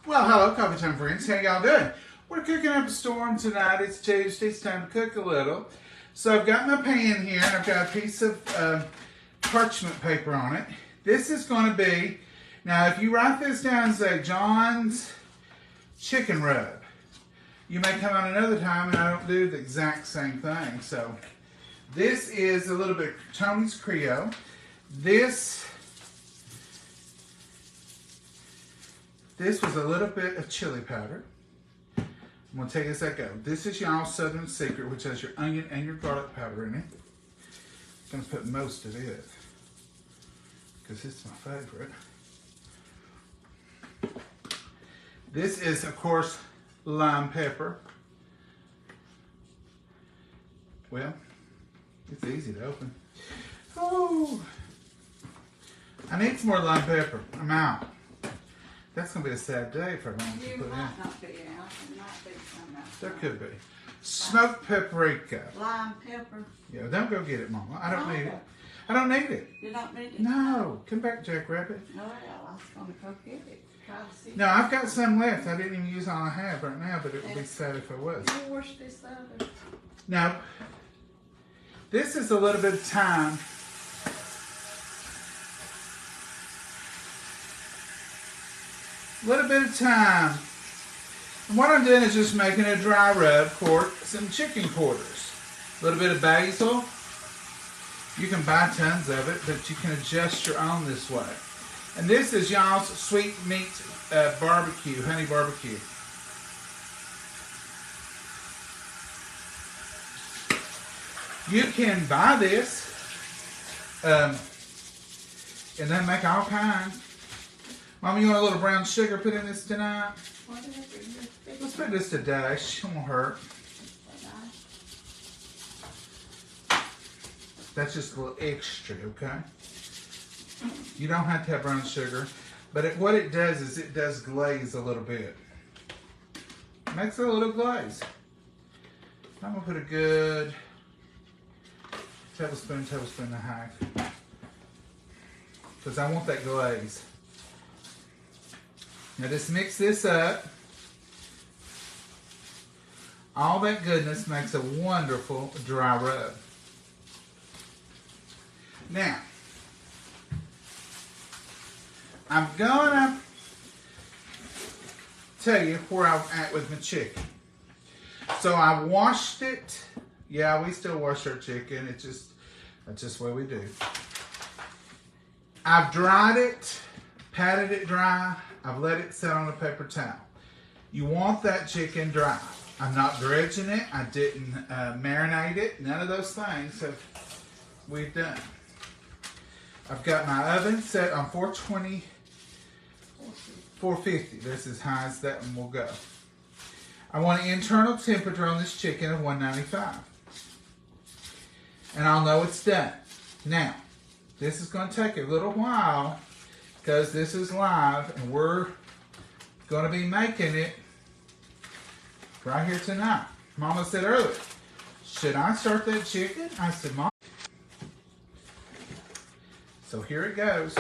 Well, hello, Coffee Time friends. How y'all doing? We're cooking up a storm tonight. It's Tuesday. It's time to cook a little. So I've got my pan here, and I've got a piece of parchment paper on it. This is going to be, now if you write this down and say John's chicken rub, you may come on another time and I don't do the exact same thing. So this is a little bit of Tony's Creole. This was a little bit of chili powder. I'm going to tell you as I go. This is y'all's Southern Secret, which has your onion and your garlic powder in it. I'm going to put most of it because it's my favorite. This is, of course, lime pepper. Well, it's easy to open. Oh, I need some more lime pepper. I'm out. That's going to be a sad day if I don't put in. Not be out. It might be some out. There could be. Smoked paprika. Lime pepper. Yeah, don't go get it, Mama. I don't need it. I don't need it. You don't need it? No. Come back, Jackrabbit. No, I was going to go get it. Try to see. No, I've got some left. I didn't even use all I have right now, but it would be sad if I was. You wash this other. No. This is a little bit of thyme. A little bit of thyme. And what I'm doing is just making a dry rub, some chicken quarters. A little bit of basil. You can buy tons of it, but you can adjust your own this way. And this is y'all's sweet meat barbecue, honey barbecue. You can buy this, and then make all kinds. Mama, you want a little brown sugar put in this tonight? Let's put this to dash. It won't hurt. That's just a little extra, okay? You don't have to have brown sugar, but what it does is it does glaze a little bit. Makes a little glaze. I'm gonna put a good tablespoon and a half, because I want that glaze. Now just mix this up. All that goodness makes a wonderful dry rub. Now, I'm gonna tell you where I'm at with my chicken. So I washed it. Yeah, we still wash our chicken. That's just what we do. I've dried it, patted it dry. I've let it sit on a paper towel. You want that chicken dry. I'm not dredging it. I didn't marinate it. None of those things we've done. I've got my oven set on 420, 450. That's as high as that one will go. I want an internal temperature on this chicken of 195. And I'll know it's done. Now, this is going to take a little while because this is live and we're going to be making it right here tonight. Mama said earlier, should I start that chicken? I said, Mom. So here it goes.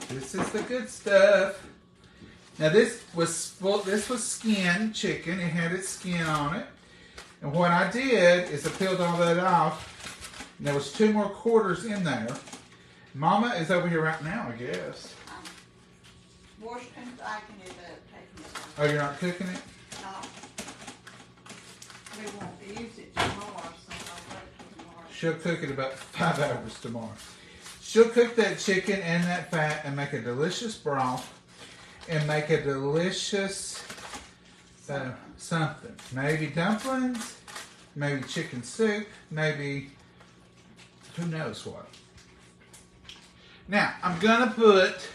This is the good stuff. Now this was skin chicken. It had its skin on it. And what I did is I peeled all that off. And there was 2 more quarters in there. Mama is over here right now, I guess. Washing and baking it up, taking it out. Oh, you're not cooking it? No. We won't use it tomorrow, so I'll wait till tomorrow. She'll cook it about 5 hours tomorrow. She'll cook that chicken and that fat and make a delicious broth and make a delicious something. Maybe dumplings, maybe chicken soup, maybe who knows what. Now, I'm going to put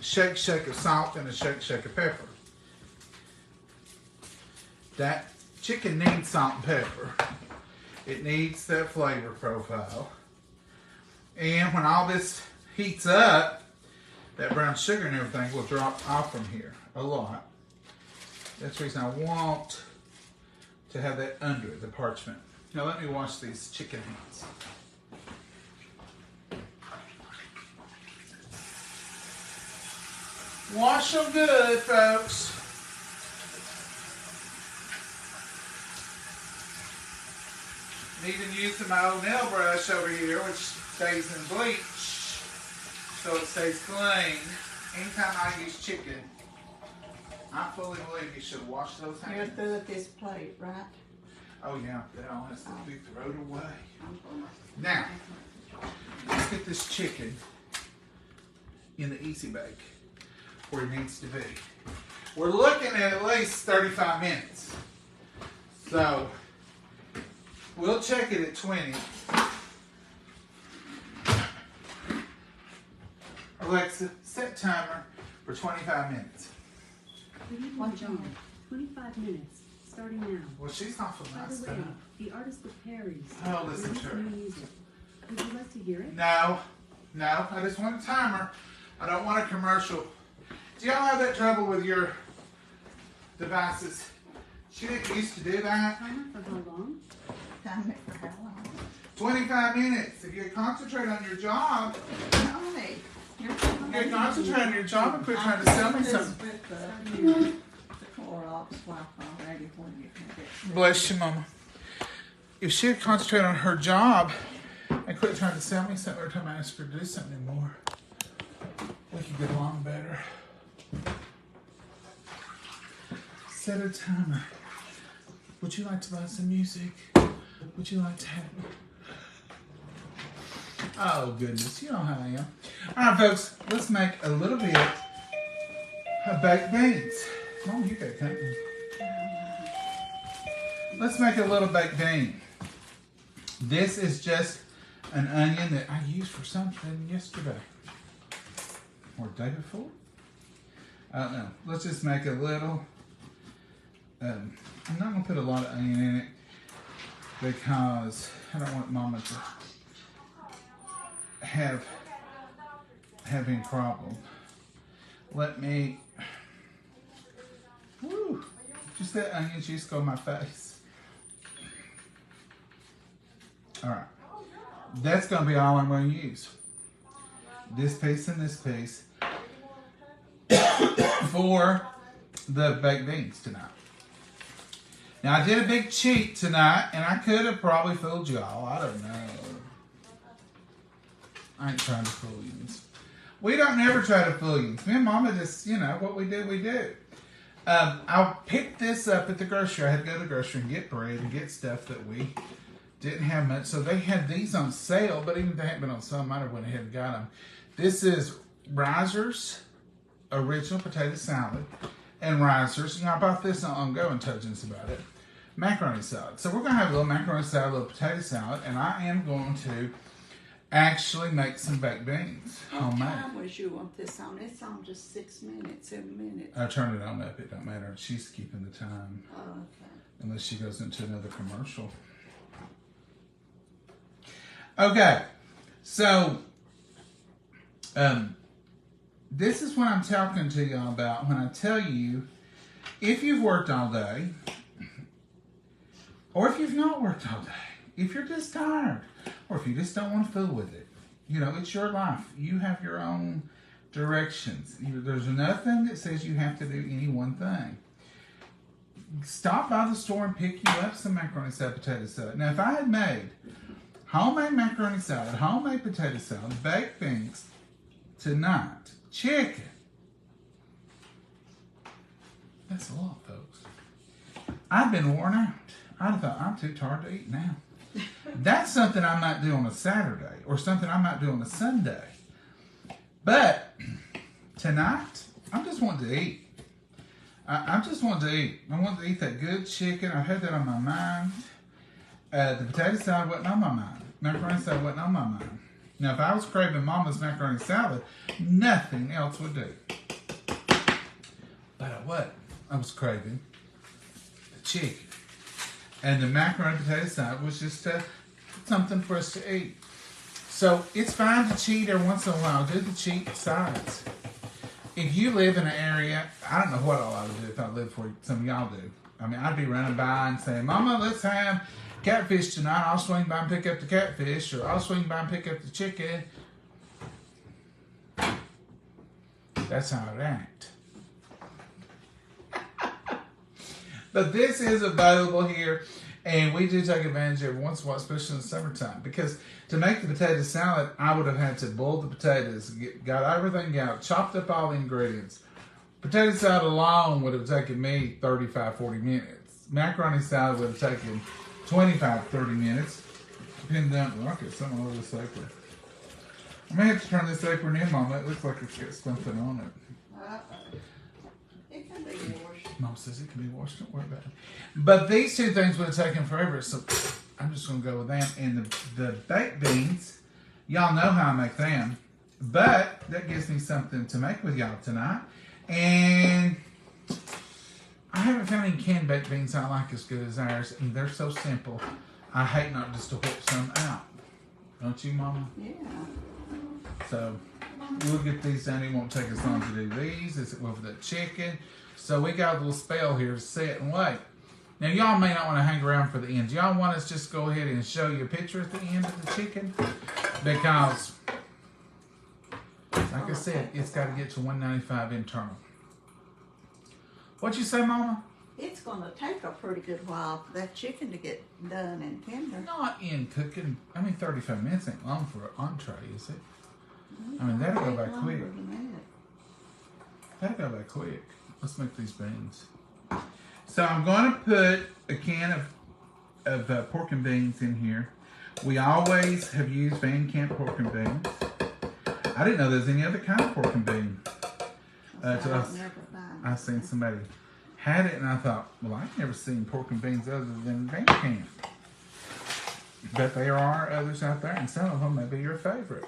a shake of salt and a shake of pepper. That chicken needs salt and pepper. It needs that flavor profile. And when all this heats up, that brown sugar and everything will drop off from here a lot. That's the reason I want to have that under the parchment. Now let me wash these chicken hands. Wash them good, folks. Even using my old nail brush over here, which stays in bleach, so it stays clean. Anytime I use chicken, I fully believe you should wash those You're hands. through with this plate, right? Oh yeah, that all has to be thrown away. Now, let's get this chicken in the Easy Bake where it needs to be. We're looking at least 35 minutes. So, we'll check it at 20. Alexa, set timer for 25 minutes. Good evening, John. 25 minutes, starting now. Well, she's not from By nice the way, now. the artist with Perry's Oh, listen to her. new music. Would you like to hear it? No, I just want a timer. I don't want a commercial. Do y'all have that trouble with your devices? She didn't used to do that. Timer for how long? Time it for how long? 25 minutes. If you concentrate on your job, Tony, you're you concentrate on your job and quit trying to sell me something. The Clorox wipe already when you can get. Bless you, Mama. If she had concentrated on her job and quit trying to sell me something every time I ask her to do something anymore, we could get along better. Set a timer. Would you like to buy some music? Would you like to have me? Oh, goodness. You know how I am. All right, folks. Let's make a little bit of baked beans. Mom, you got company. Let's make a little baked bean. This is just an onion that I used for something yesterday. Or the day before. I don't know. Let's just make a little. I'm not going to put a lot of onion in it because I don't want Mama to have any problem. Let me. Woo! Just that onion juice go in my face. Alright. That's going to be all I'm going to use. This piece and this piece for the baked beans tonight. Now, I did a big cheat tonight, and I could have probably fooled y'all. I don't know. I ain't trying to fool you. We don't never try to fool you. Me and Mama just, what we do, we do. I picked this up at the grocery. I had to go to the grocery and get bread and get stuff that we didn't have much. So they had these on sale, but even if they hadn't been on sale, I might have went ahead and got them. This is Riser's Original Potato Salad. And Riser's, I bought this on Go and told you about it. Macaroni salad. So we're going to have a little macaroni salad, a little potato salad, and I am going to actually make some baked beans. Homemade. What time was you want this on? It's on just 6 minutes, 7 minutes. I turned it on up. It don't matter. She's keeping the time. Oh, okay. Unless she goes into another commercial. Okay. So, this is what I'm talking to y'all about when I tell you, if you've worked all day, or if you've not worked all day, if you're just tired, or if you just don't want to fool with it, it's your life. You have your own directions. There's nothing that says you have to do any one thing. Stop by the store and pick you up some macaroni salad, potato salad. Now, if I had made homemade macaroni salad, homemade potato salad, baked beans tonight, chicken. That's a lot, folks. I've been worn out. I'd have thought, I'm too tired to eat now. That's something I might do on a Saturday or something I might do on a Sunday. But tonight, I'm just wanting to eat. I just want to eat. I want to eat that good chicken. I've had that on my mind. The potato salad wasn't on my mind. Macaroni salad wasn't on my mind. Now, if I was craving Mama's macaroni salad, nothing else would do. But what? I was craving the chicken. And the macaroni potato salad was just something for us to eat. So it's fine to cheat every once in a while. Do the cheat sides. If you live in an area, I don't know what all I would do if I lived where some of y'all do. I mean, I'd be running by and saying, Mama, let's have catfish tonight. I'll swing by and pick up the catfish, or I'll swing by and pick up the chicken. That's how it act. But this is available here, and we do take advantage every once in a while, especially in the summertime. Because to make the potato salad, I would have had to boil the potatoes, got everything out, chopped up all the ingredients. Potato salad alone would have taken me 35, 40 minutes. Macaroni salad would have taken 25, 30 minutes. Depending on, look at some of this apron. I may have to turn this apron in, Mom. It looks like it's got something on it. It can be washed. Mom says it can be washed. Don't worry about it. But these two things would have taken forever, so I'm just going to go with them. And the baked beans, y'all know how I make them. But that gives me something to make with y'all tonight. And I haven't found any canned baked beans I like as good as ours. And they're so simple. I hate not just to whip some out. Don't you, Mama? Yeah. So we'll get these done. It won't take us long to do these. It's with the chicken. So we got a little spell here to sit and wait. Now y'all may not want to hang around for the end. Y'all want us just go ahead and show you a picture at the end of the chicken? Because, like I said, it's got to get to 195 internal. What you say, Mama? It's going to take a pretty good while for that chicken to get done and tender. Not in cooking. I mean, 35 minutes ain't long for an entree, is it? I mean, that'll go by quick. That'll go by quick. Let's make these beans. So I'm going to put a can of pork and beans in here. We always have used Van Camp pork and beans. I didn't know there's any other kind of pork and bean. I seen somebody had it and I thought, well, I've never seen pork and beans other than Van Camp. But there are others out there and some of them may be your favorite.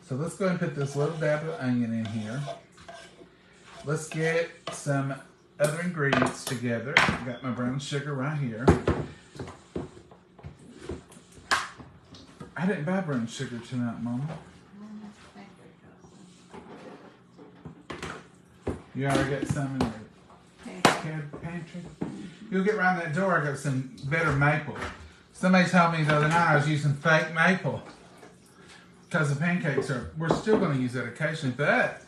So let's go ahead and put this little dab of onion in here. Let's get some other ingredients together. I got my brown sugar right here. I didn't buy brown sugar tonight, Mama. You already got some in the pantry? You'll get around that door. I got some better maple. Somebody told me the other night I was using fake maple because the pancakes are, we're still going to use that occasionally, but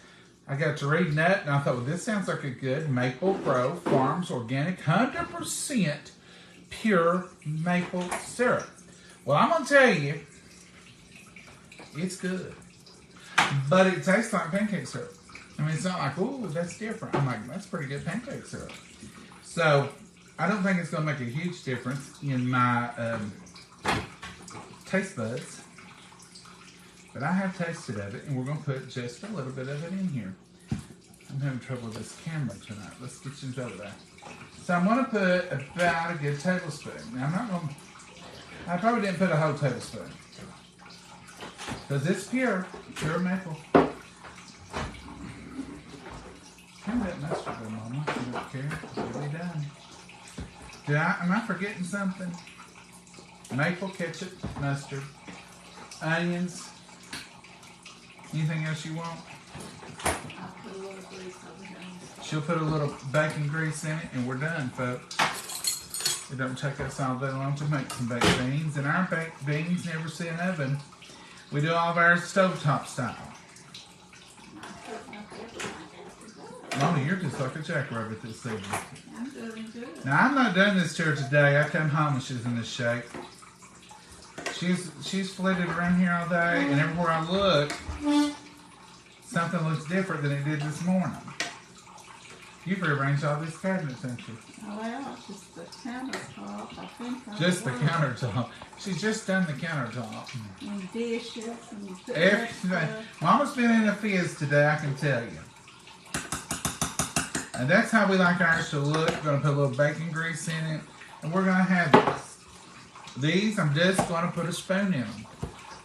I got to reading that and I thought, well, this sounds like a good Maple Grove Farms organic 100% pure maple syrup. Well, I'm going to tell you, it's good, but it tastes like pancake syrup. I mean, it's not like, ooh, that's different. I'm like, that's pretty good pancake syrup. So, I don't think it's going to make a huge difference in my taste buds. But I have tasted of it, and we're going to put just a little bit of it in here. I'm having trouble with this camera tonight. Let's get you over there. So, I'm going to put about a good tablespoon. Now, I'm not going to, I probably didn't put a whole tablespoon. Because it's pure maple. Hand that mustard though, Mama. You don't care. It'll be done. Am I forgetting something? Maple ketchup, mustard, onions. Anything else you want? I'll put a little grease over here. She'll put a little bacon grease in it, and we're done, folks. It don't take us all that long to make some baked beans, and our baked beans never see an oven. We do all of ours stovetop style. Mama, you're just like a jackrabbit this evening. I'm doing good. Now, I'm not done this to her today. I come home and she's in this shape. She's flitted around here all day, and everywhere I look, something looks different than it did this morning. You've rearranged all these cabinets, haven't you? Well, it's just the countertop. I think Just the countertop. She's just done the countertop. And dishes and Everything. Mama's been in a fizz today, I can tell you. And that's how we like ours to look. We're going to put a little bacon grease in it. And we're going to have this. These, I'm just going to put a spoon in them.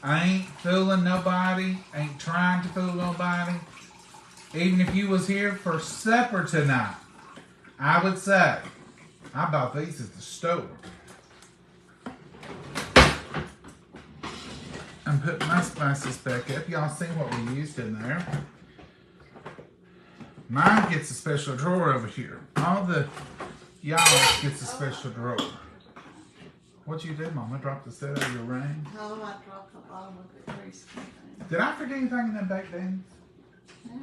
I ain't fooling nobody. Ain't trying to fool nobody. Even if you was here for supper tonight, I would say, I bought these at the store. I'm putting my spices back up. Y'all see what we used in there. Mine gets a special drawer over here. All the y'all gets a special drawer. What'd you do, Mama? Drop the set out of your ring? Oh, I dropped the bottom of the grease. Did I forget anything in that baked beans? No,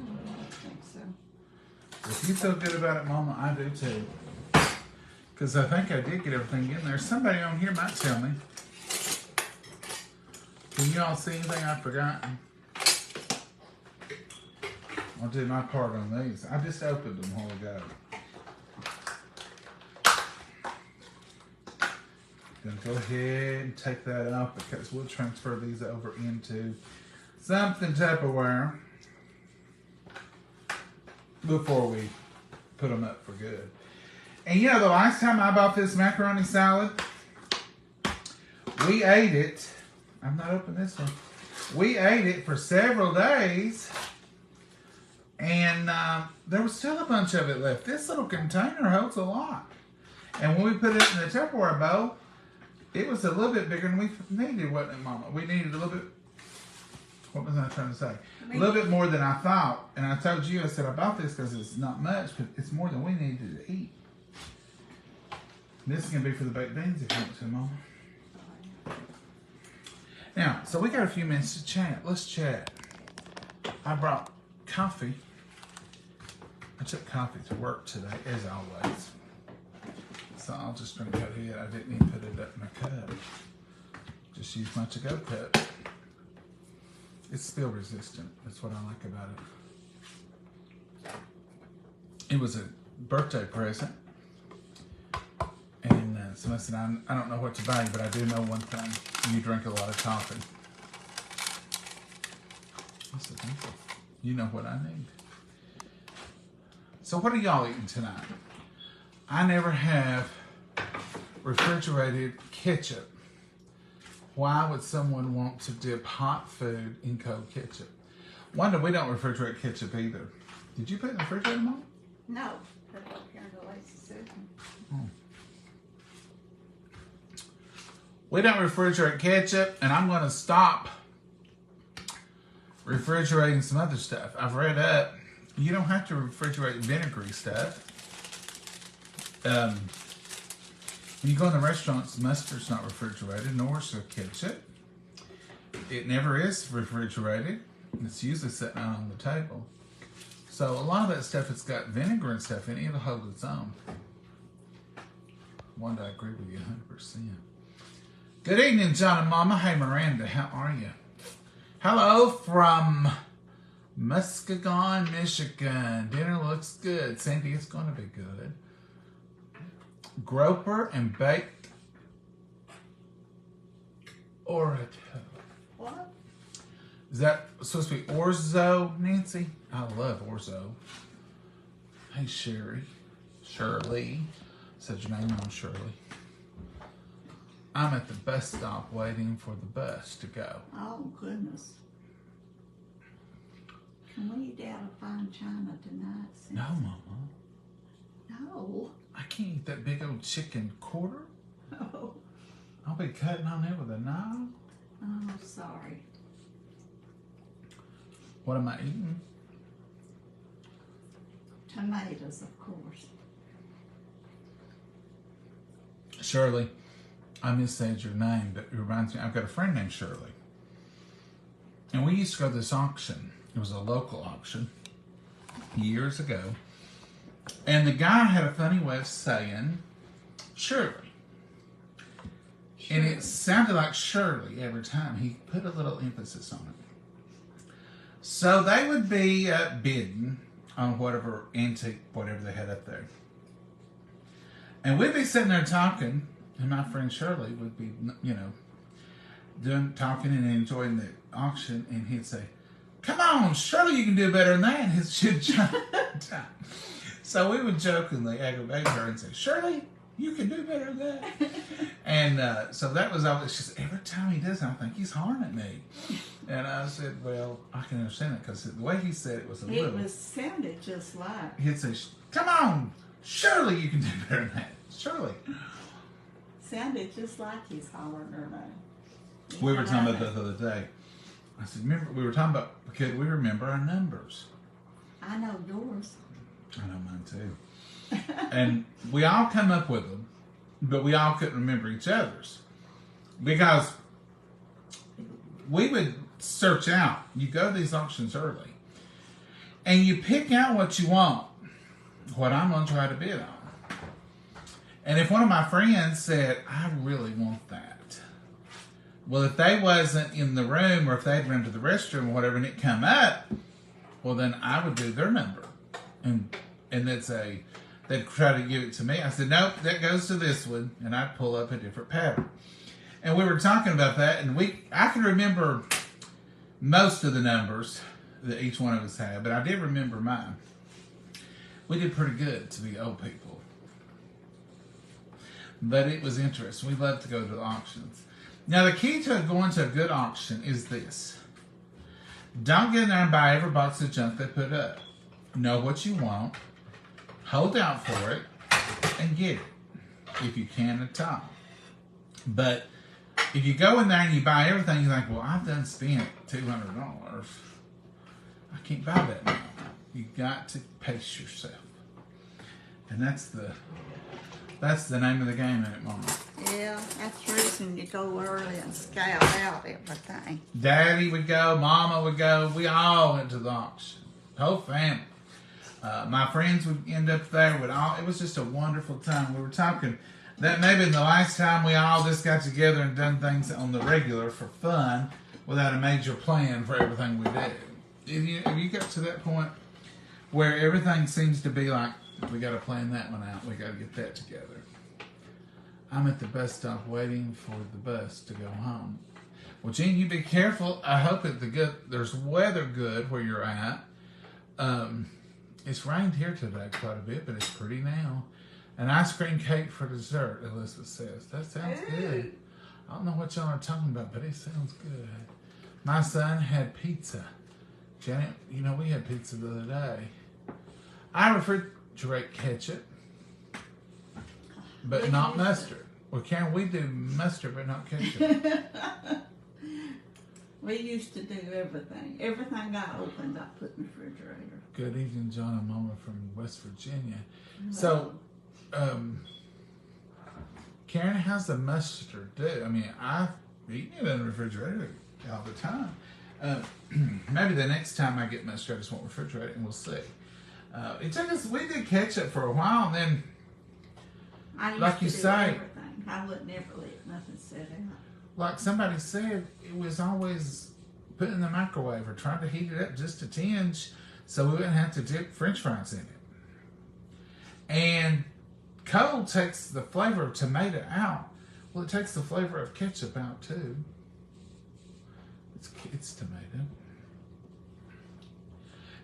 If you feel good about it, Mama, I do too. Because I think I did get everything in there. Somebody on here might tell me. Can you all see anything I've forgotten? I'll do my part on these. I just opened them a while ago. Gonna go ahead and take that off because we'll transfer these over into something Tupperware before we put them up for good. And you know, the last time I bought this macaroni salad, we ate it. I'm not opening this one. We ate it for several days, and there was still a bunch of it left. This little container holds a lot. And when we put it in the Tupperware bowl, it was a little bit bigger than we needed, wasn't it, Mama? We needed a little bit. What was I trying to say? A little bit more than I thought. And I told you, I said, I bought this because it's not much, but it's more than we needed to eat. This is going to be for the baked beans if you want to, Mama. Now, so we got a few minutes to chat. Let's chat. I brought coffee. I took coffee to work today, as always. So I'll just drink out of it. I didn't even put it up in my cup. Just use my to-go cup. It's spill resistant. That's what I like about it. It was a birthday present. And so I said, I don't know what to buy you, but I do know one thing. You drink a lot of coffee. I said, thank you. You know what I need. So what are y'all eating tonight? I never have refrigerated ketchup. Why would someone want to dip hot food in cold ketchup? Wonder we don't refrigerate ketchup either. Did you put it in the refrigerator, Mom? No, put it up here in the lazy Susan. Oh. We don't refrigerate ketchup, and I'm going to stop refrigerating some other stuff. I've read up, you don't have to refrigerate vinegary stuff. When you go in the restaurants, mustard's not refrigerated, nor is the ketchup. It never is refrigerated. It's usually sitting out on the table. So a lot of that stuff, it's got vinegar and stuff in it, it'll hold its own. One day I agree with you 100%. Good evening, John and Mama. Hey, Miranda, how are you? Hello from Muskegon, Michigan. Dinner looks good. Sandy, it's going to be good. Groper and baked Orzo. What? Is that supposed to be orzo, Nancy? I love orzo. Hey, Shirley. Said your name wrong, Shirley. I'm at the bus stop waiting for the bus to go. Oh, goodness. Can we eat out of fine china tonight? No, Mama. No. I can't eat that big old chicken quarter. Oh. I'll be cutting on it with a knife. Oh, sorry. What am I eating? Tomatoes, of course. Shirley, I missaid your name, but it reminds me, I've got a friend named Shirley. And we used to go to this auction. It was a local auction years ago. And the guy had a funny way of saying Shirley. And it sounded like Shirley every time. He put a little emphasis on it. So they would be bidding on whatever antique, whatever they had up there. And we'd be sitting there talking, and my friend Shirley would be, talking and enjoying the auction, and he'd say, "Come on, Shirley, you can do better than that." And his should So we would jokingly aggravate her and say, "Shirley, you can do better than that." And so that was always, she said, every time he does it, I think he's hollering at me. And I said, well, I can understand it because the way he said it was a little. It sounded just like. He'd say, "Come on, Shirley, you can do better than that. Shirley." Sounded just like he's hollering her name. We were talking about that the other day. I said, remember, we were talking about, could we remember our numbers? I know yours. I know mine too. And we all come up with them, but we all couldn't remember each other's. Because we would search out, you go to these auctions early, and you pick out what you want. what I'm going to try to bid on. And if one of my friends said, I really want that. Well, if they wasn't in the room or if they'd run to the restroom or whatever and it come up, well, then I would do their number. And they'd try to give it to me. I said, nope, that goes to this one. And I'd pull up a different pattern. And we were talking about that. And I can remember most of the numbers that each one of us had. But I did remember mine. We did pretty good to be old people. But it was interesting. We love to go to the auctions. Now, the key to going to a good auction is this. Don't get in there and buy every box of junk they put up. Know what you want. Hold out for it. And get it. If you can at all. But if you go in there and you buy everything, you're like, well, I've done spent $200. I can't buy that now. You got to pace yourself. And that's the name of the game at it, Mama. Yeah, that's the reason you go early and scout out everything. Daddy would go, Mama would go. We all went to the auction. The whole family. My friends would end up there. It was just a wonderful time. We were talking that maybe the last time we all just got together and done things on the regular for fun without a major plan for everything we did. Have you got to that point where everything seems to be like, we got to plan that one out. We got to get that together. I'm at the bus stop waiting for the bus to go home. Well, Gene, you be careful. I hope that there's weather good where you're at. It's rained here today quite a bit, but it's pretty now. An ice cream cake for dessert, Elizabeth says. That sounds good. I don't know what y'all are talking about, but it sounds good. My son had pizza. Janet, we had pizza the other day. I refrigerate ketchup, but not mustard. Well, Karen, we do mustard, but not ketchup. We used to do everything. Everything I opened, I put in the refrigerator. Good evening, John and Mama from West Virginia. So, Karen, how's the mustard do? I mean, I've eaten it in the refrigerator all the time. Maybe the next time I get mustard, I just won't refrigerate it and we'll see. We did ketchup for a while and then, like you say, everything. I would never let nothing sit out. Like somebody said, it was always put in the microwave or trying to heat it up just a tinge so we wouldn't have to dip French fries in it. And cold takes the flavor of tomato out. Well, it takes the flavor of ketchup out too. It's tomato.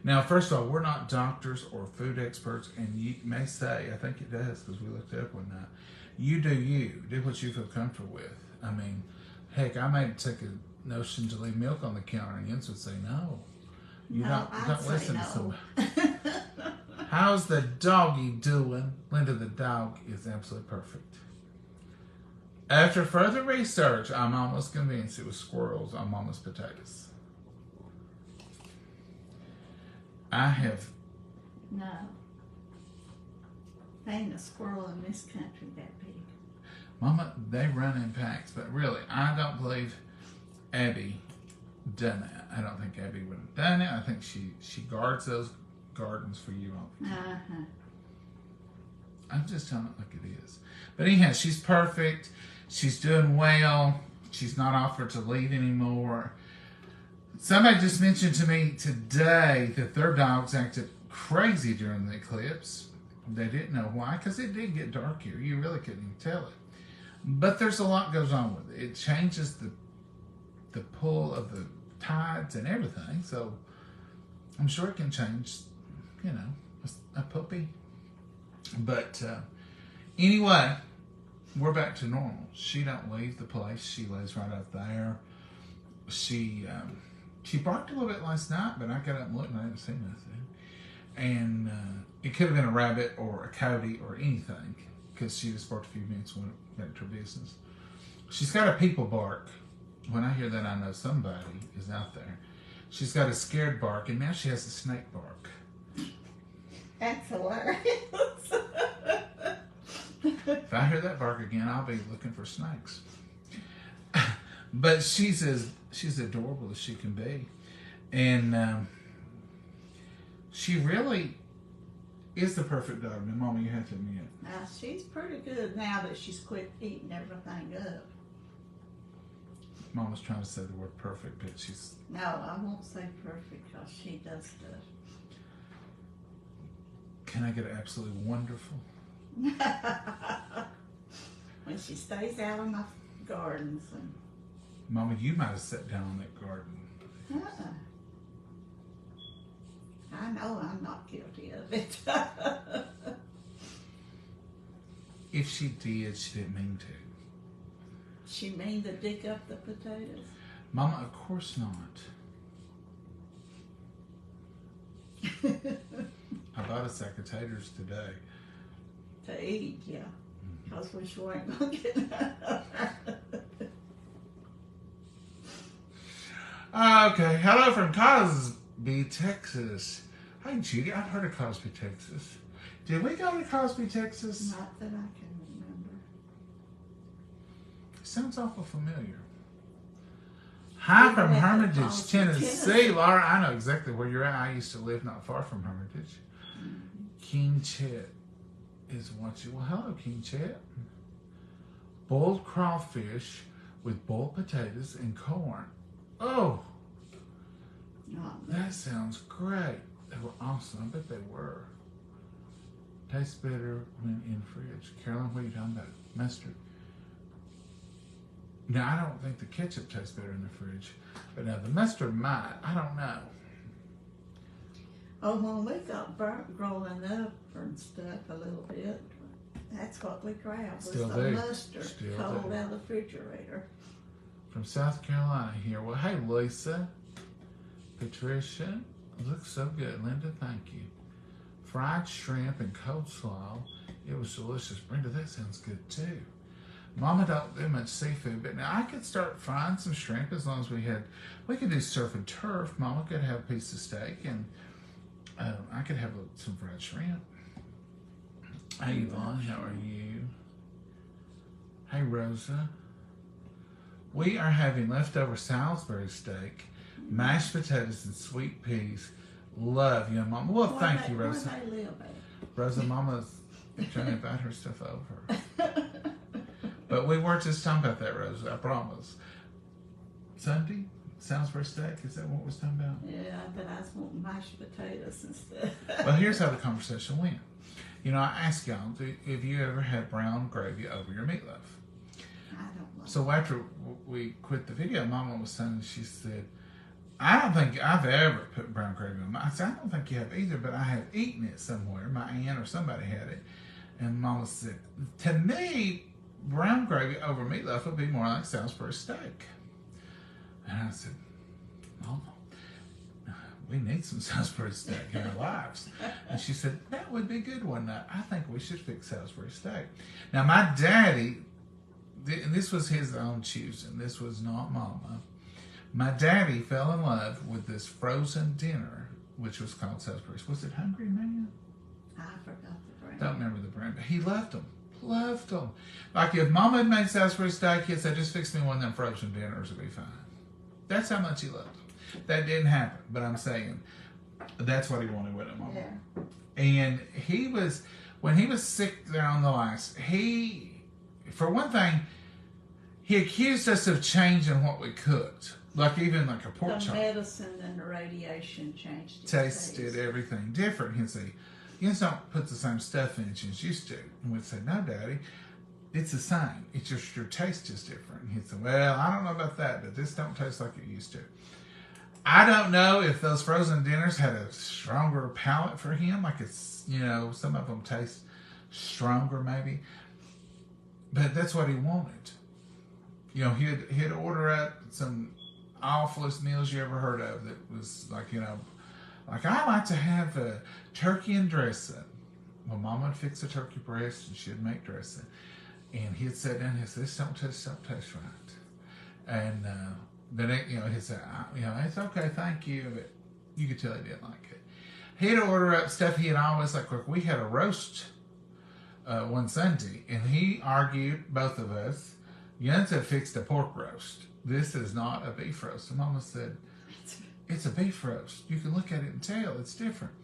Now, first of all, we're not doctors or food experts, and you may say, I think it does because we looked it up one night. You do you. Do what you feel comfortable with. I mean, heck, I may take a notion to leave milk on the counter, and Jens would say, no. You don't listen to someone. How's the doggy doing? Linda the dog is absolutely perfect. After further research, I'm almost convinced it was squirrels on Mama's potatoes. I have... No. Ain't a squirrel in this country that big. Mama, they run in packs, but really, I don't believe Abby done that. I don't think Abby would have done it. I think she guards those gardens for you all. Uh-huh. I'm just telling it like it is. But anyhow, she's perfect. She's doing well. She's not offered to leave anymore. Somebody just mentioned to me today that their dogs acted crazy during the eclipse. They didn't know why, because it did get dark here. You really couldn't even tell it. But there's a lot goes on with it. It changes the pull of the tides and everything. So I'm sure it can change, a puppy. But anyway, we're back to normal. She don't leave the place. She lays right up there. She barked a little bit last night, but I got up and looked and I didn't see nothing. And it could have been a rabbit or a coyote or anything, because she just barked a few minutes and went back to her business. She's got a people bark. When I hear that, I know somebody is out there. She's got a scared bark, and now she has a snake bark. That's hilarious. If I hear that bark again, I'll be looking for snakes. But she's adorable as she can be. And she really is the perfect dog. Now, Mama, you have to admit. Now, she's pretty good now that she's quit eating everything up. Mama's trying to say the word perfect, but she's... No, I won't say perfect because she does stuff. Can I get an absolutely wonderful? When she stays out in my gardens and Mama, you might have sat down on that garden. I know I'm not guilty of it. If she did, she didn't mean to. She mean to dig up the potatoes? Mama, of course not. I bought a sack of taters today. To eat, yeah. Because we sure ain't gonna get none. Okay, hello from Cosby, Texas. Hi, Judy. I've heard of Cosby, Texas. Did we go to Cosby, Texas? Not that I can remember. Sounds awful familiar. Hi from Even at the Hermitage, Cosby, Tennessee. Tennessee. Laura, I know exactly where you're at. I used to live not far from Hermitage. King Chet is watching. Well, hello, King Chet. Boiled crawfish with boiled potatoes and corn. Oh, Not that sounds great. They were awesome. I bet they were. Tastes better when in fridge. Carolyn, what are you talking about? Mustard. Now, I don't think the ketchup tastes better in the fridge. But now the mustard might. I don't know. Oh, when we got burnt growing up and stuff a little bit, that's what we grabbed, was Still the do. mustard Still cold do. out of the refrigerator. From South Carolina here. Well, hey, Lisa. Patricia. Looks so good. Linda, thank you. Fried shrimp and coleslaw. It was delicious. Brenda, that sounds good too. Mama don't do much seafood, but now I could start frying some shrimp as long as we could do surf and turf. Mama could have a piece of steak and I could have some fried shrimp. Hey, Yvonne, how are you? Hey, Rosa. We are having leftover Salisbury steak, mashed potatoes, and sweet peas. Love you, Mama. Well, thank you, Rosa. Where they live at? Rosa, Mama's trying to invite her stuff over. But we weren't just talking about that, Rosa, I promise. Sunday? Salisbury steak? Is that what we're talking about? Yeah, but I was wanting mashed potatoes and stuff. Well, here's how the conversation went. You know, I asked y'all, have you ever had brown gravy over your meatloaf? I don't know. So after we quit the video, Mama was saying, she said, I don't think I've ever put brown gravy on mine. I said, I don't think you have either, but I have eaten it somewhere. My aunt or somebody had it. And Mama said, to me, brown gravy over meatloaf would be more like Salisbury steak. And I said, Mama, we need some Salisbury steak in our lives. And she said, that would be a good one. I think we should fix Salisbury steak. Now, my daddy, this was his own choosing. This was not Mama. My daddy fell in love with this frozen dinner, which was called Salisbury. Was it Hungry Man? I forgot the brand. Don't remember the brand, but he loved them. Loved them. Like if Mama had made Salisbury steak, he'd say, just fix me one of them frozen dinners, it'll be fine. That's how much he loved them. That didn't happen, but I'm saying that's what he wanted with it, Mama. Yeah. And he was, when he was sick there on the last, for one thing, he accused us of changing what we cooked. Like even like a pork The chop. medicine and the radiation changed its Tasted taste. everything different. He'd say, you just don't put the same stuff in as you used to. And we'd say, no, Daddy, it's the same. It's just your taste is different. And he'd say, well, I don't know about that, but this don't taste like it used to. I don't know if those frozen dinners had a stronger palate for him. Like it's, you know, some of them taste stronger maybe. But that's what he wanted. You know, he'd order up some awfulest meals you ever heard of that was like, you know, like I like to have a turkey and dressing. Well, Mama would fix a turkey breast and she'd make dressing. And he'd sit down and he'd say, this don't taste right. And then, you know, he'd say, you know, it's okay, thank you. But you could tell he didn't like it. He'd order up stuff he had always like we had a roast one Sunday. And he argued, both of us, Jens had fixed a pork roast. This is not a beef roast. And Mama said, it's a beef roast. You can look at it and tell it's different.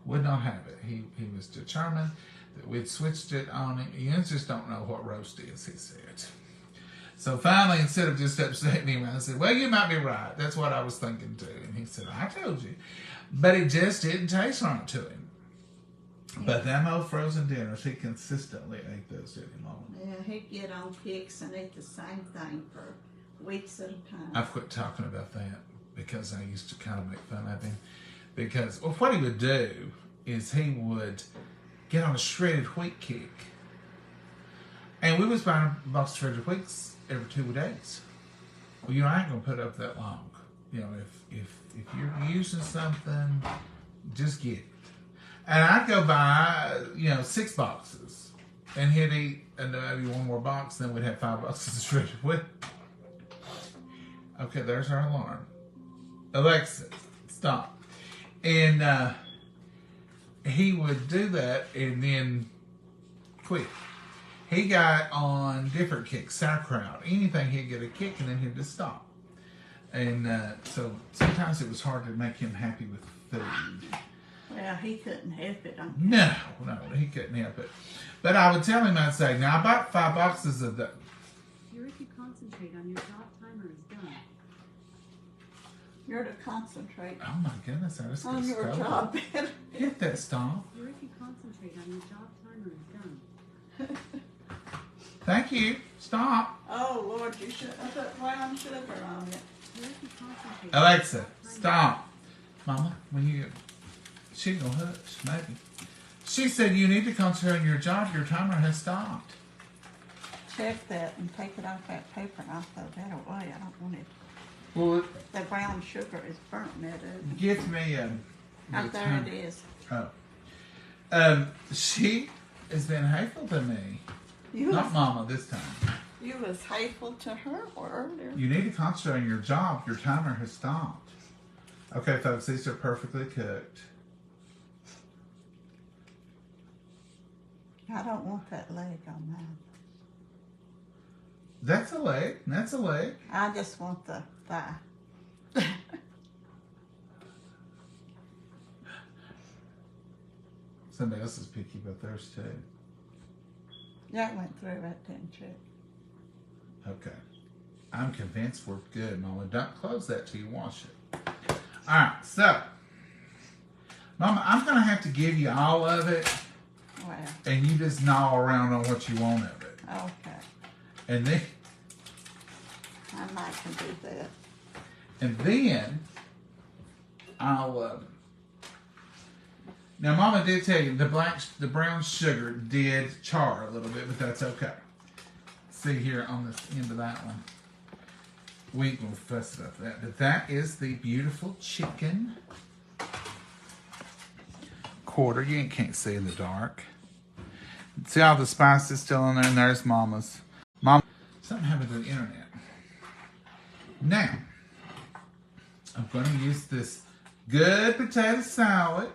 would not have it. He was determined that we'd switched it on him. You just don't know what roast is, he said. So finally, instead of just upsetting him, I said, well, you might be right. That's what I was thinking too. And he said, I told you. But it just didn't taste right to him. But them old frozen dinners, he consistently ate those, didn't he, Mama? Yeah, he'd get on kicks and eat the same thing for weeks at a time. I've quit talking about that because I used to kind of make fun of him. Because, well, what he would do is he would get on a shredded wheat kick. And we was buying a box of shredded wheats every 2 days. Well, I ain't going to put up that long. If you're using something, just get it. And I'd go buy, 6 boxes. And he'd eat maybe one more box, then we'd have 5 boxes of shredded wheat. Okay, there's our alarm. Alexa, stop. And he would do that and then quit. He got on different kicks, sauerkraut, anything, he'd get a kick and then he'd just stop. And so sometimes it was hard to make him happy with food. Well, he couldn't help it. No, he couldn't help it. But I would tell him, I'd say, now I bought 5 boxes of that. Here, if you concentrate on your job, timer is done. You're to concentrate Oh my goodness, I just on got your stolen. job. Hit that stop. Here, if you concentrate on your job, timer is done. Thank you. Stop. Oh, Lord, you should have put brown sugar on it. Here, if you concentrate Alexa, on your job, timer- stop. Mama, she's gonna hush, maybe. She said you need to concentrate on your job. Your timer has stopped. Check that and take it off that paper and I'll throw that away. I don't want it. Well, The brown sugar is burnt in it. give me Out there it is. Oh. She has been hateful to me. You Not was, Mama this time. you was hateful to her earlier. You need to concentrate on your job. Your timer has stopped. Okay, folks, these are perfectly cooked. I don't want that leg on mine. That's a leg. That's a leg. I just want the thigh. Somebody else is picky about theirs too. That went through that, didn't you? Okay. I'm convinced we're good, Mama. Don't close that till you wash it. All right, so, Mama, I'm going to have to give you all of it, Well, and you just gnaw around on what you want of it. okay. And then, I might can do that. I'll. Now, Mama did tell you the brown sugar did char a little bit, but that's okay. See here on the end of that one. We ain't gonna fuss about that, but that is the beautiful chicken quarter. You can't see in the dark. See all the spices still in there, and there's Mama's. Something happened to the internet. Now, I'm going to use this good potato salad.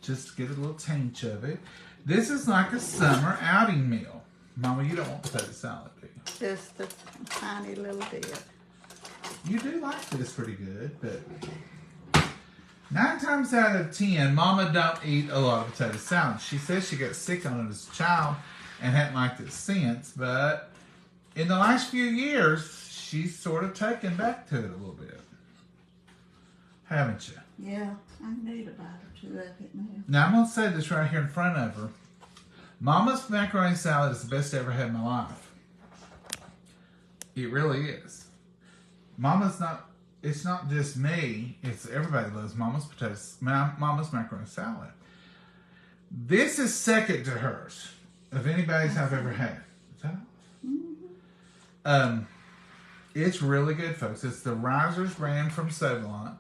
Just to get a little taint of it. This is like a summer outing meal. Mama, you don't want potato salad, do you? Just a tiny little bit. You do like this pretty good, but 9 times out of 10, Mama don't eat a lot of potato salad. She says she got sick on it as a child and hadn't liked it since, but in the last few years, she's sort of taken back to it a little bit. Haven't you? Yeah, I need a bite or 2 of it now. Now, I'm going to say this right here in front of her. Mama's macaroni salad is the best I ever had in my life. It really is. It's not just me, it's everybody loves Mama's macaroni salad. This is second to hers, of anybody's I've ever had. Is that all? Mm-hmm. It's really good, folks. It's the Risers brand from Save-A-Lot.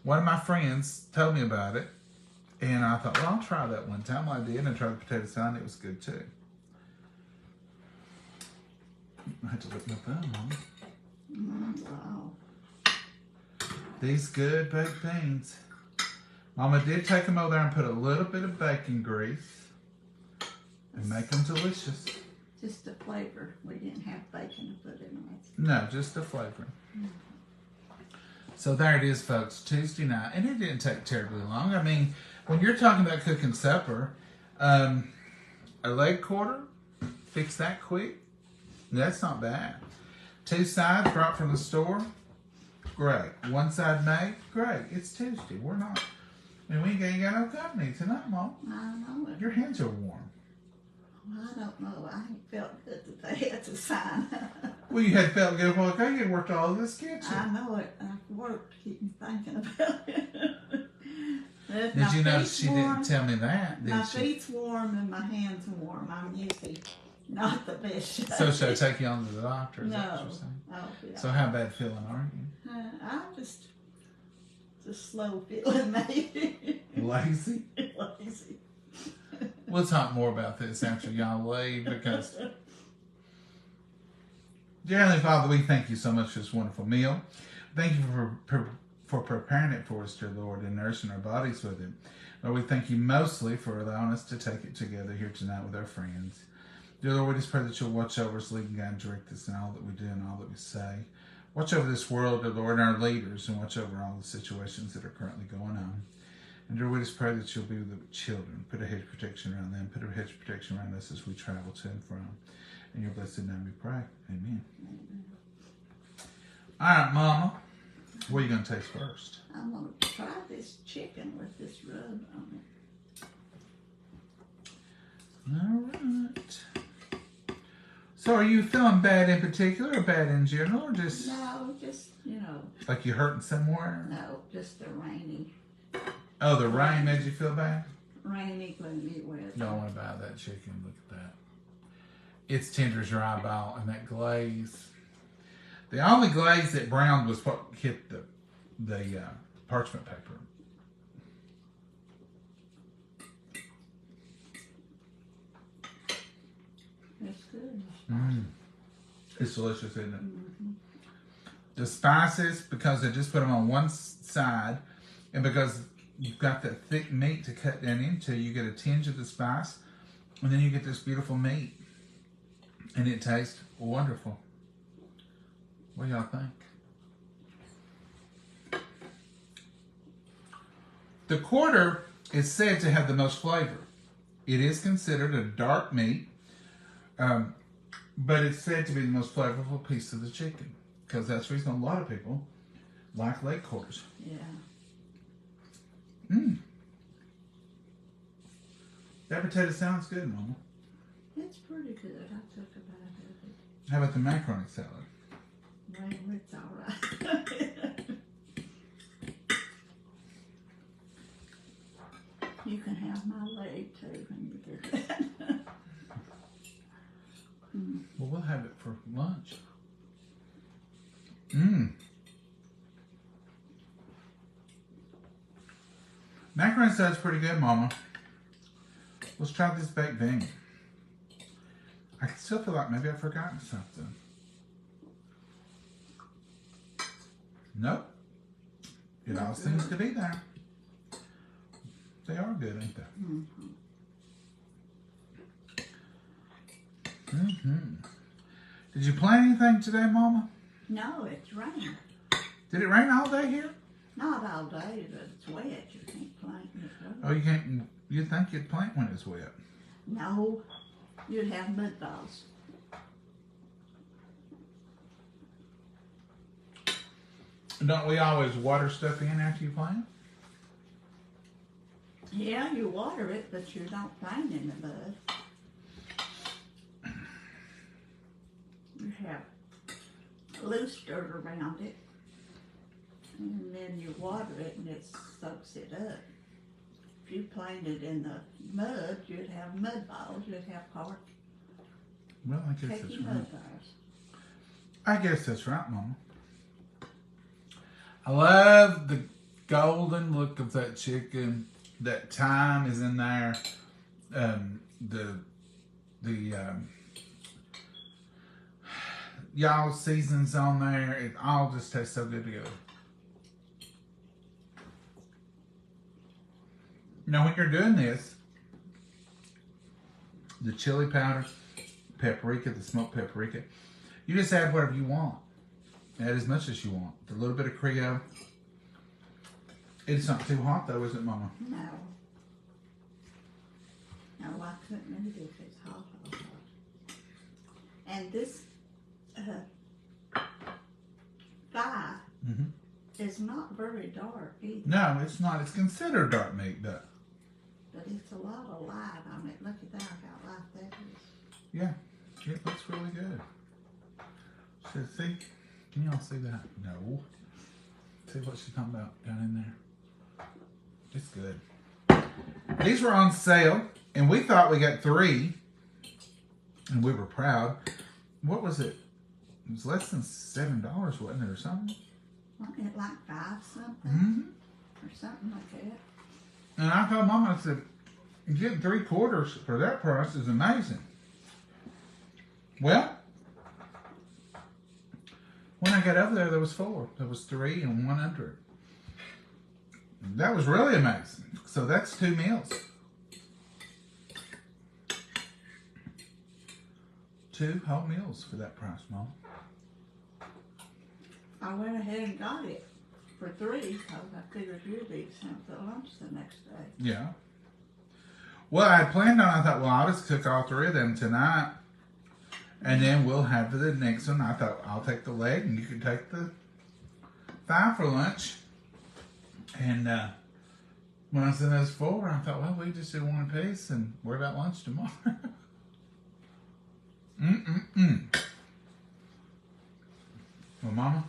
One of my friends told me about it, and I thought, well, I'll try that one time. Well, I did, and I tried the potato salad, and it was good, too. I had to lick my thumb on it. Wow. These good baked beans. Mama did take them over there and put a little bit of bacon grease and make them delicious. Just the flavor. We didn't have bacon to put in it. No, just the flavoring. So there it is, folks, Tuesday night. And it didn't take terribly long. I mean, when you're talking about cooking supper, a leg quarter, fix that quick. That's not bad. 2 sides brought from the store, great. 1 side made, great. It's Tuesday. We're not, I mean, we ain't got no company tonight, Mom. I know it. Your hands are warm. Well, I don't know. I ain't felt good today. That's a sign. Well, you had felt good a while ago. You had worked all of this kitchen. I know it. I've worked to keep me thinking about it. Did you notice she didn't tell me that, did My she? feet's warm and my hands are warm. I'm usually not the best shape. So should I take you on to the doctor? Is that what No. you're saying? Oh, yeah. So how bad feeling are you? I'm just slow feeling, maybe. Lazy? Lazy. We'll talk more about this after y'all leave because, dear Heavenly Father, we thank you so much for this wonderful meal. Thank you for preparing it for us, dear Lord, and nourishing our bodies with it. Lord, we thank you mostly for allowing us to take it together here tonight with our friends. Dear Lord, we just pray that you'll watch over us, lead and guide and direct us in all that we do and all that we say. Watch over this world, dear Lord, and our leaders, and watch over all the situations that are currently going on. And dear, we just pray that you'll be with the children. Put a hedge of protection around them. Put a hedge of protection around us as we travel to and from. In your blessed name we pray. Amen. All right, Mama. What are you going to taste first? I'm going to try this chicken with this rub on it. All right. So are you feeling bad in particular or bad in general or just No, just, like you're hurting somewhere? no, just the rainy, Oh, the rain made you feel bad? gloomy weather. Don't want to buy that chicken. Look at that. It's tender as your eyeball, and that glaze. The only glaze that browned was what hit the parchment paper. It's good. It's delicious, isn't it? Mm-hmm. The spices, because they just put them on one side, and because you've got that thick meat to cut down into, you get a tinge of the spice, and then you get this beautiful meat, and it tastes wonderful. What do y'all think? The quarter is said to have the most flavor. It is considered a dark meat, but it's said to be the most flavorful piece of the chicken, because that's the reason a lot of people like leg quarters. Yeah. That potato sounds good, Mama. It's pretty good. I took a bite of it. How about the macaroni salad? Well, it's all right. You can have my leg too when you do that. Well, we'll have it for lunch. Macaroni salad's pretty good, Mama. Let's try this baked bean. I still feel like maybe I've forgotten something. Nope. It all seems to be there. They are good, ain't they? Did you plan anything today, Mama? No, it's raining. Did it rain all day here? Not all day, but it's wet. You can't plant it. Oh, you can't. You'd think you'd plant when it's wet. No, you'd have mud balls. Don't we always water stuff in after you plant? Yeah, you water it, but you don't plant in the mud. You have loose dirt around it, and then you water it and it soaks it up. If you planted in the mud, you'd have mud balls, you'd have hard, Well, I guess that's cakey right. mud balls. I guess that's right, Mama. I love the golden look of that chicken. That thyme is in there. Y'all seasons on there. It all just tastes so good together. Now, when you're doing this, the chili powder, paprika, the smoked paprika, you just add whatever you want. Add as much as you want. A little bit of Creole. It's not too hot though, is it, Mama? No. No, I couldn't eat it if it's hot. And this thigh Mm-hmm. is not very dark either, No, it's not. It's considered dark meat, but but it's a lot of light on it. Look at that, how light that is. yeah, it looks really good. So see, can y'all see that? No. See what she's talking about down in there? It's good. These were on sale, and we thought we got 3, and we were proud. What was it? It was less than $7, wasn't it, or something? Wasn't it like 5 something Mm-hmm. or something like that? And I told Mama, I said, getting 3/4 for that price is amazing. Well, when I got over there was 4. There was 3 and 1 under it. That was really amazing. So that's 2 meals. 2 whole meals for that price, Mom. I went ahead and got it for 3 because I figured you'd eat some for lunch the next day. Yeah. Well, I had planned on, I thought, well, I'll just cook all 3 of them tonight. And then we'll have the next one. I thought, I'll take the leg and you can take the thigh for lunch. And when I said those 4, I thought, well, we just do 1 apiece and worry about lunch tomorrow. Well, Mama,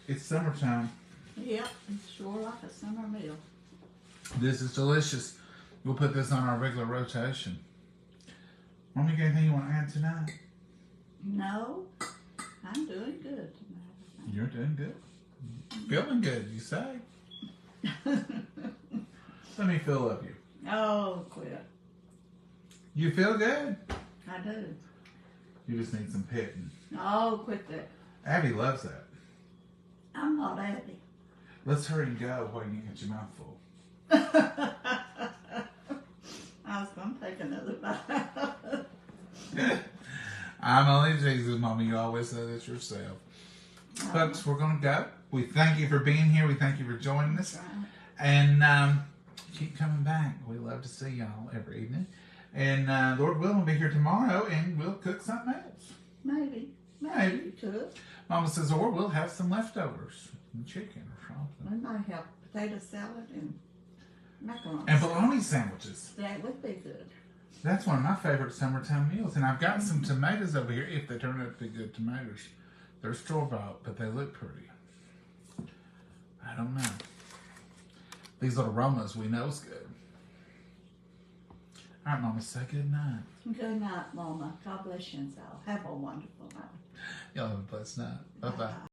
it's summertime. Yep, it's sure like a summer meal. This is delicious. We'll put this on our regular rotation. Mom, you got anything you want to add tonight? No, I'm doing good tonight. You're doing good. Feeling good, you say. Let me feel of you. Oh, quit. You feel good? I do. You just need some petting. Oh, quit that. Abby loves that. I'm not Abby. Let's hurry and go while you get your mouth full. I was going to take another bite. I'm only Jesus, Mama. You always say that yourself. Folks, we're going to go. We thank you for being here. We thank you for joining us. Right. And keep coming back. We love to see y'all every evening. And Lord willing, we'll be here tomorrow and we'll cook something else. Maybe. Maybe. You could. Mama says, or we'll have some leftovers. Some chicken or something. We might have potato salad and macaroni. And salad. bologna sandwiches. That would be good. That's one of my favorite summertime meals. And I've got some tomatoes over here, if they turn out to be good tomatoes. They're store-bought, but they look pretty. I don't know. These little aromas we know is good. All right, Mama, say good night. Good night, Mama. God bless you all. Have a wonderful night. Y'all have a blessed night. Bye-bye. Bye-bye.